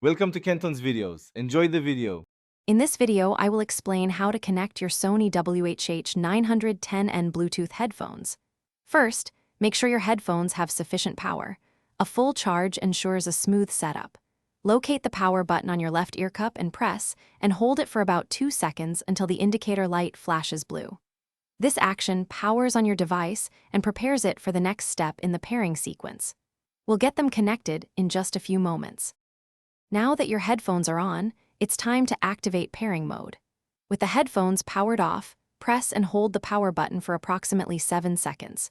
Welcome to Kenton's videos. Enjoy the video. In this video, I will explain how to connect your Sony WH-H910N Bluetooth headphones. First, make sure your headphones have sufficient power. A full charge ensures a smooth setup. Locate the power button on your left ear cup and press, and hold it for about 2 seconds until the indicator light flashes blue. This action powers on your device and prepares it for the next step in the pairing sequence. We'll get them connected in just a few moments. Now that your headphones are on, it's time to activate pairing mode. With the headphones powered off, press and hold the power button for approximately 7 seconds.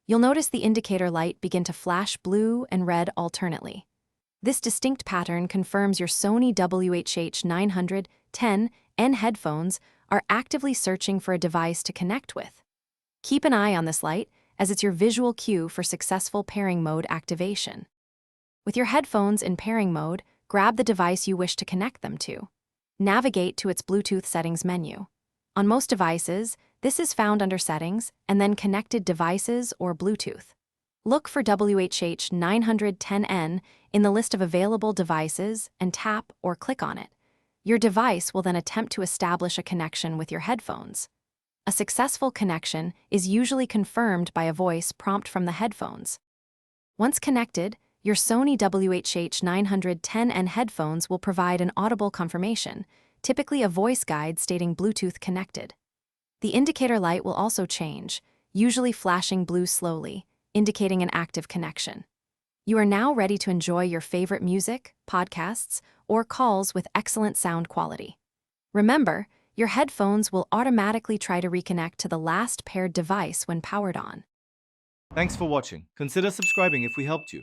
You'll notice the indicator light begin to flash blue and red alternately. This distinct pattern confirms your Sony WH-H910N headphones are actively searching for a device to connect with. Keep an eye on this light, as it's your visual cue for successful pairing mode activation. With your headphones in pairing mode, grab the device you wish to connect them to. Navigate to its Bluetooth settings menu. On most devices, this is found under Settings and then Connected Devices or Bluetooth. Look for WH-H910N in the list of available devices and tap or click on it. Your device will then attempt to establish a connection with your headphones. A successful connection is usually confirmed by a voice prompt from the headphones. Once connected, your Sony WH-H910N headphones will provide an audible confirmation, typically a voice guide stating Bluetooth connected. The indicator light will also change, usually flashing blue slowly, indicating an active connection. You are now ready to enjoy your favorite music, podcasts, or calls with excellent sound quality. Remember, your headphones will automatically try to reconnect to the last paired device when powered on. Thanks for watching. Consider subscribing if we helped you.